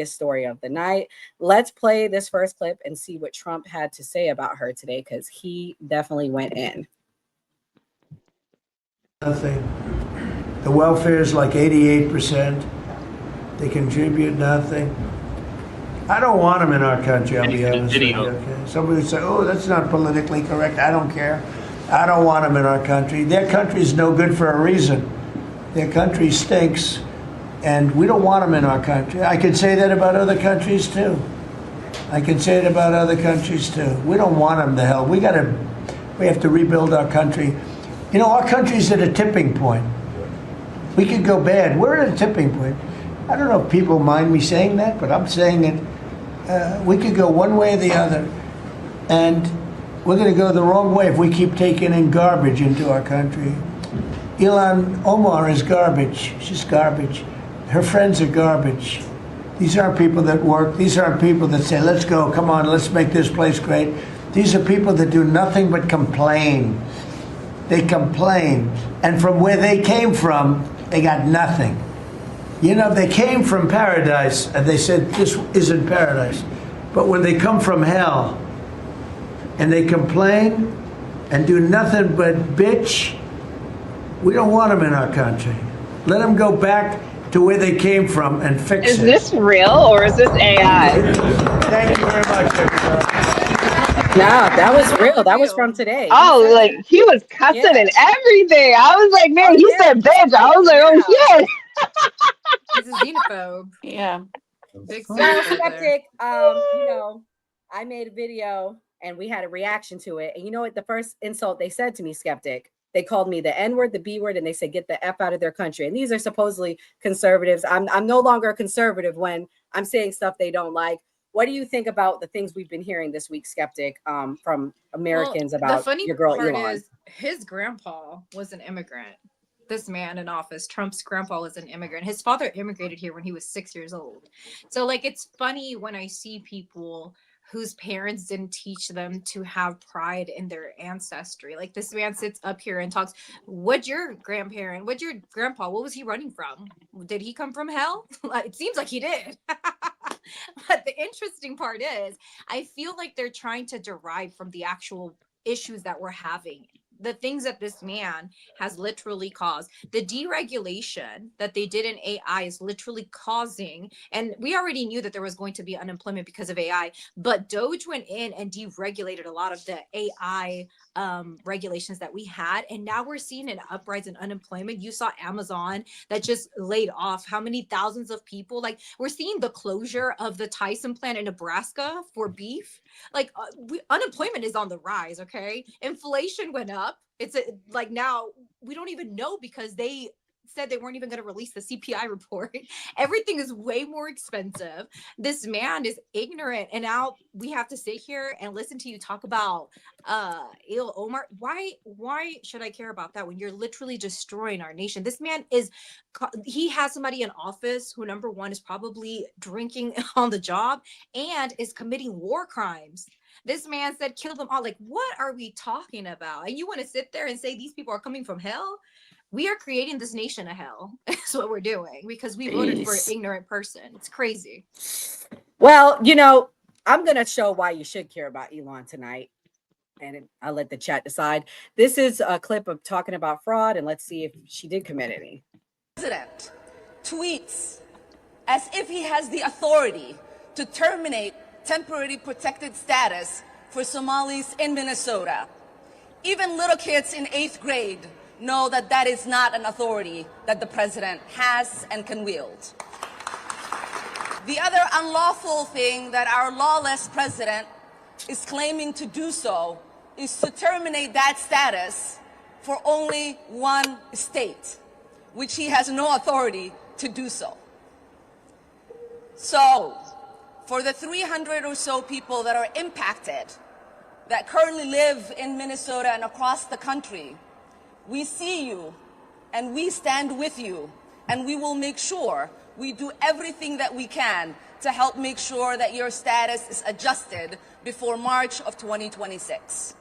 story of the night. Let's play this first clip and see what Trump had to say about her today, because he definitely went in. Nothing. The welfare is like 88%. They contribute nothing. I don't want them in our country, I'll be honest with you. Okay? Somebody would say, oh, that's not politically correct. I don't care. I don't want them in our country. Their country's no good for a reason. Their country stinks, and we don't want them in our country. I can say that about other countries, too. I can say it about other countries, too. We don't want them to hell. We have to rebuild our country. You know, our country's at a tipping point. We could go bad. We're at a tipping point. I don't know if people mind me saying that, but I'm saying it. We could go one way or the other, and we're going to go the wrong way if we keep taking in garbage into our country. Ilhan Omar is garbage. She's garbage. Her friends are garbage. These aren't people that work. These aren't people that say, let's go, come on, let's make this place great. These are people that do nothing but complain. They complain. And from where they came from, they got nothing. You know, they came from paradise, and they said, this isn't paradise. But when they come from hell, and they complain, and do nothing but bitch, we don't want them in our country. Let them go back to where they came from and fix it. Is this real, or is this AI? Thank you very much, everybody. No, that was real. That was from today. Oh, like he was cussing and everything. I was like, man, he said bitch. I was like, oh shit. He's a xenophobe. Yeah. Big Well, xenophobe there. Skeptic, you know, I made a video and we had a reaction to it. And you know what? The first insult they said to me, Skeptic, they called me the N-word, the B-word, and they said, get the F out of their country. And these are supposedly conservatives. I'm no longer a conservative when I'm saying stuff they don't like. What do you think about the things we've been hearing this week, Skeptic, from Americans about the funny your girl part Ilhan? is his grandpa was an immigrant. This man in office, Trump's grandpa, was an immigrant. His father immigrated here when he was 6 years old. So like, it's funny when I see people whose parents didn't teach them to have pride in their ancestry. Like, this man sits up here and talks, what's your grandparent, what's your grandpa, what was he running from? Did he come from hell? It seems like he did. But the interesting part is, I feel like they're trying to derive from the actual issues that we're having, the things that this man has literally caused. The deregulation that they did in AI is literally causing, and we already knew that there was going to be unemployment because of AI, but Doge went in and deregulated a lot of the AI regulations that we had, and now we're seeing an uprise in unemployment. You saw Amazon that just laid off how many thousands of people. Like, we're seeing the closure of the Tyson plant in Nebraska for beef. Like, unemployment is on the rise. Okay, inflation went up. It's like, now we don't even know, because they said they weren't even going to release the CPI report. Everything is way more expensive. This man is ignorant, and now we have to sit here and listen to you talk about Ilhan Omar. Why should I care about that when you're literally destroying our nation? This man he has somebody in office who, number one, is probably drinking on the job and is committing war crimes. This man said, kill them all. Like, what are we talking about? And you want to sit there and say these people are coming from hell? We are creating this nation a hell. That's what we're doing, because we voted for an ignorant person. It's crazy. Well, you know, I'm going to show why you should care about Ilhan tonight, and I'll let the chat decide. This is a clip of talking about fraud, and let's see if she did commit any. President tweets as if he has the authority to terminate temporary protected status for Somalis in Minnesota. Even little kids in 8th grade know that that is not an authority that the president has and can wield. The other unlawful thing that our lawless president is claiming to do so is to terminate that status for only one state, which he has no authority to do so. So, for the 300 or so people that are impacted, that currently live in Minnesota and across the country, we see you and we stand with you, and we will make sure we do everything that we can to help make sure that your status is adjusted before March of 2026.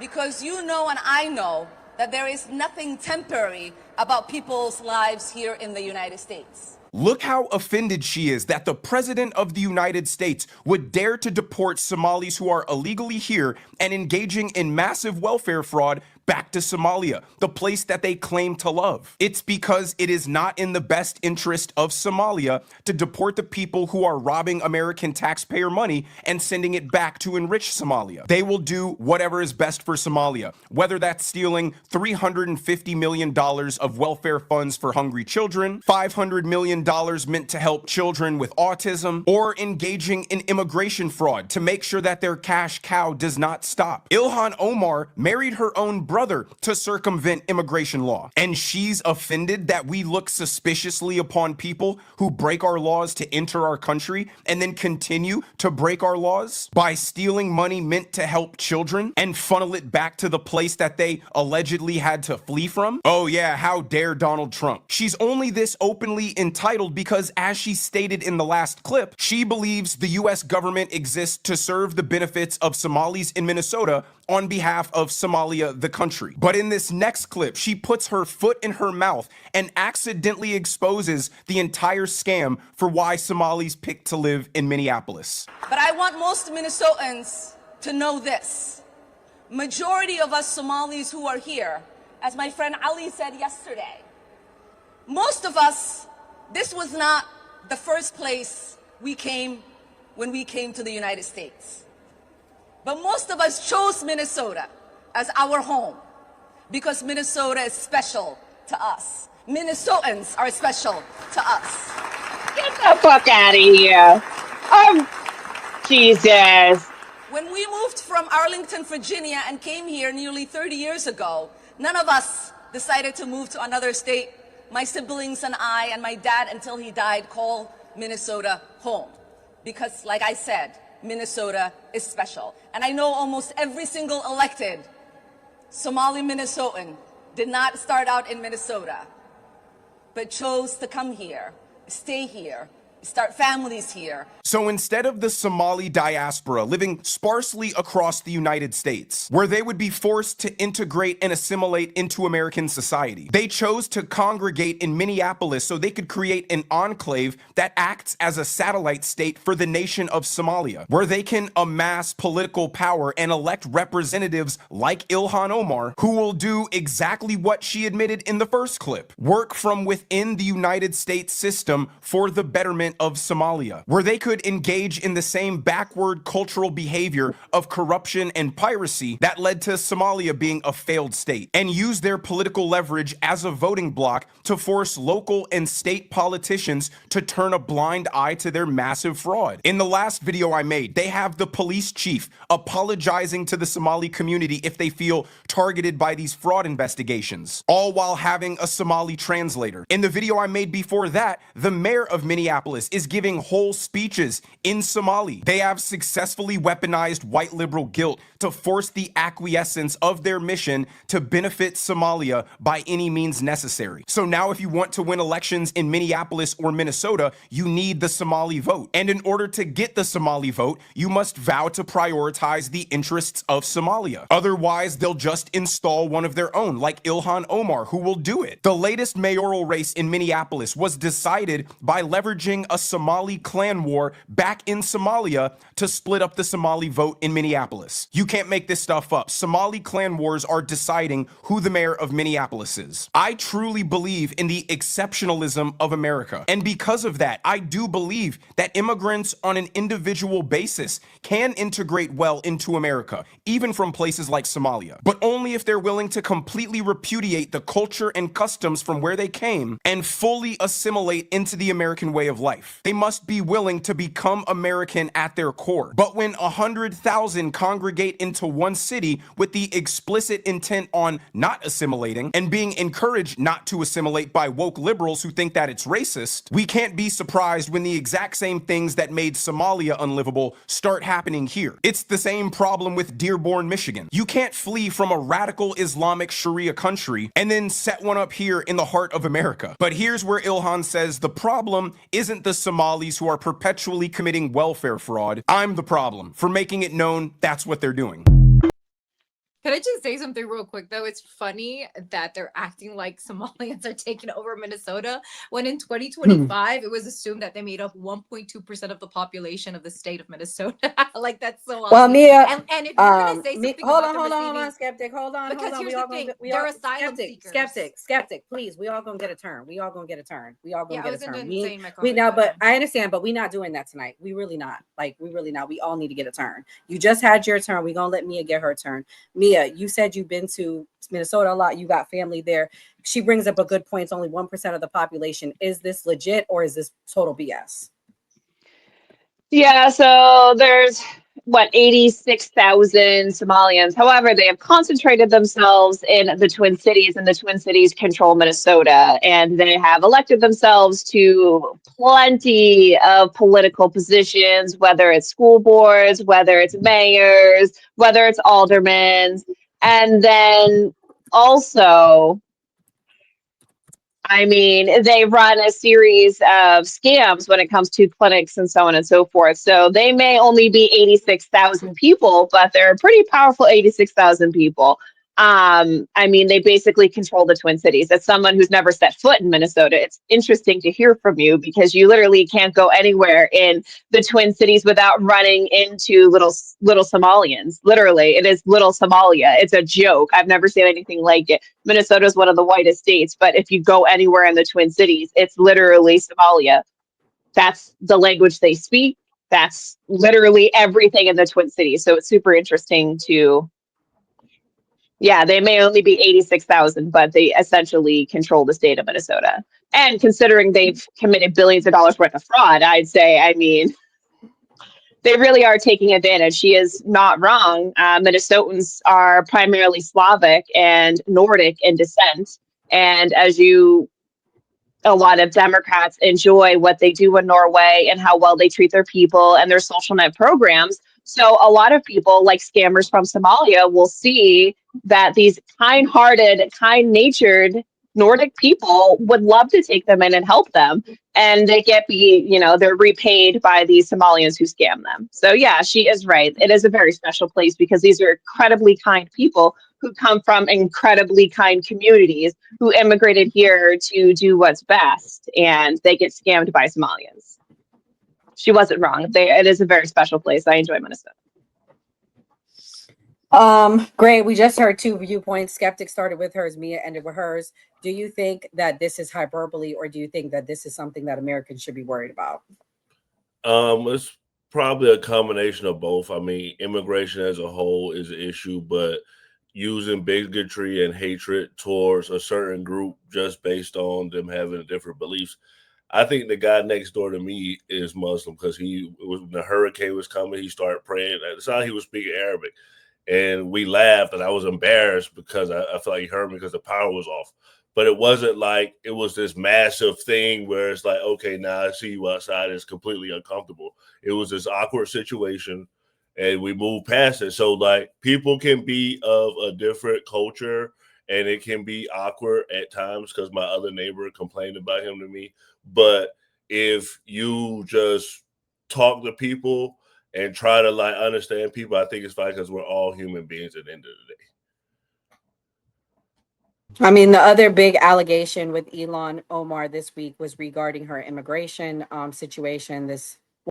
Because you know and I know that there is nothing temporary about people's lives here in the United States. Look how offended she is that the President of the United States would dare to deport Somalis who are illegally here and engaging in massive welfare fraud back to Somalia, the place that they claim to love. It's because it is not in the best interest of Somalia to deport the people who are robbing American taxpayer money and sending it back to enrich Somalia. They will do whatever is best for Somalia, whether that's stealing $350 million of welfare funds for hungry children, $500 million meant to help children with autism, or engaging in immigration fraud to make sure that their cash cow does not stop. Ilhan Omar married her own brother to circumvent immigration law, and she's offended that we look suspiciously upon people who break our laws to enter our country and then continue to break our laws by stealing money meant to help children and funnel it back to the place that they allegedly had to flee from. Oh yeah, how dare Donald Trump. She's only this openly entitled because, as she stated in the last clip, she believes the US government exists to serve the benefits of Somalis in Minnesota on behalf of Somalia, the country. But in this next clip, she puts her foot in her mouth and accidentally exposes the entire scam for why Somalis picked to live in Minneapolis. But I want most Minnesotans to know this. Majority of us Somalis who are here, as my friend Ali said yesterday, most of us, this was not the first place we came when we came to the United States. But most of us chose Minnesota as our home because Minnesota is special to us. Minnesotans are special to us. Get the fuck out of here. Jesus. When we moved from Arlington, Virginia and came here nearly 30 years ago, none of us decided to move to another state. My siblings and I and my dad, until he died, called Minnesota home. Because, like I said, Minnesota is special. And I know almost every single elected Somali Minnesotan did not start out in Minnesota, but chose to come here, stay here, start families here. So instead of the Somali diaspora living sparsely across the United States, where they would be forced to integrate and assimilate into American society, they chose to congregate in Minneapolis so they could create an enclave that acts as a satellite state for the nation of Somalia, where they can amass political power and elect representatives like Ilhan Omar, who will do exactly what she admitted in the first clip: work from within the United States system for the betterment of Somalia, where they could engage in the same backward cultural behavior of corruption and piracy that led to Somalia being a failed state, and use their political leverage as a voting bloc to force local and state politicians to turn a blind eye to their massive fraud. In the last video I made, they have the police chief apologizing to the Somali community if they feel targeted by these fraud investigations, all while having a Somali translator. In the video I made before that, the mayor of Minneapolis is giving whole speeches in Somali. They have successfully weaponized white liberal guilt to force the acquiescence of their mission to benefit Somalia by any means necessary. So now if you want to win elections in Minneapolis or Minnesota, you need the Somali vote. And in order to get the Somali vote, you must vow to prioritize the interests of Somalia. Otherwise, they'll just install one of their own, like Ilhan Omar, who will do it. The latest mayoral race in Minneapolis was decided by leveraging a Somali clan war back in Somalia to split up the Somali vote in Minneapolis. You can't make this stuff up. Somali clan wars are deciding who the mayor of Minneapolis is. I truly believe in the exceptionalism of America. And because of that, I do believe that immigrants on an individual basis can integrate well into America, even from places like Somalia, but only if they're willing to completely repudiate the culture and customs from where they came and fully assimilate into the American way of life. They must be willing to become American at their core. But when 100,000 congregate into one city with the explicit intent on not assimilating and being encouraged not to assimilate by woke liberals who think that it's racist, we can't be surprised when the exact same things that made Somalia unlivable start happening here. It's the same problem with Dearborn, Michigan. You can't flee from a radical Islamic Sharia country and then set one up here in the heart of America. But here's where Ilhan says the problem isn't the Somalis who are perpetually committing welfare fraud. I'm the problem for making it known that's what they're doing. Can I just say something real quick though? It's funny that they're acting like Somalians are taking over Minnesota when in 2025 it was assumed that they made up 1.2% of the population of the state of Minnesota. Like that's so Well, awesome. Mia, And if you're gonna say me, something hold about on, the hold on, hold receiving, on, skeptic, hold on, because hold on. here's We the all thing, gonna, we they're all asylum seekers. skeptic. Please, we all gonna get a turn. We all gonna get a turn. We all gonna Yeah, I get a wasn't turn. done saying my We comment. know, Go but ahead. I understand. But we not doing that tonight. We really not. Like we really not. We all need to get a turn. You just had your turn. We gonna let Mia get her turn. Mia, you said you've been to Minnesota a lot. You got family there. She brings up a good point. It's only 1% of the population. Is this legit or is this total BS? Yeah, so there's what 86,000 Somalians. However, they have concentrated themselves in the Twin Cities, and the Twin Cities control Minnesota, and they have elected themselves to plenty of political positions, whether it's school boards, whether it's mayors, whether it's aldermen, and then also I mean, they run a series of scams when it comes to clinics and so on and so forth. So they may only be 86,000 people, but they're a pretty powerful 86,000 people. I mean, they basically control the Twin Cities. As someone who's never set foot in Minnesota, it's interesting to hear from you because you literally can't go anywhere in the Twin Cities without running into little Somalians. Literally, it is little Somalia. It's a joke. I've never seen anything like it. Minnesota is one of the whitest states, but if you go anywhere in the Twin Cities, it's literally Somalia. That's the language they speak. That's literally everything in the Twin Cities. So it's super interesting to, yeah, they may only be 86,000, but they essentially control the state of Minnesota. And considering they've committed billions of dollars worth of fraud, I'd say, I mean, they really are taking advantage. She is not wrong. Minnesotans are primarily Slavic and Nordic in descent. And as you, a lot of Democrats enjoy what they do in Norway and how well they treat their people and their social net programs. So a lot of people, like scammers from Somalia, will see that these kind-hearted, kind-natured Nordic people would love to take them in and help them. And they they're repaid by these Somalians who scam them. So yeah, she is right. It is a very special place because these are incredibly kind people who come from incredibly kind communities who immigrated here to do what's best, and they get scammed by Somalians. She wasn't wrong. It is a very special place. I enjoy Minnesota. Great. We just heard two viewpoints. Skeptic started with hers, Mia ended with hers. Do you think that this is hyperbole, or do you think that this is something that Americans should be worried about? It's probably a combination of both. I mean, immigration as a whole is an issue, but using bigotry and hatred towards a certain group just based on them having different beliefs. I think the guy next door to me is Muslim because when the hurricane was coming, he started praying. That's how he was speaking Arabic. And we laughed, and I was embarrassed because I felt like he heard me because the power was off. But it wasn't like it was this massive thing where it's like, okay, now I see you outside. It's completely uncomfortable. It was this awkward situation, and we moved past it. So, like, people can be of a different culture, and it can be awkward at times because my other neighbor complained about him to me. But if you just talk to people and try to like understand people, I think it's fine because we're all human beings at the end of the day. I mean, the other big allegation with Ilhan Omar this week was regarding her immigration situation. This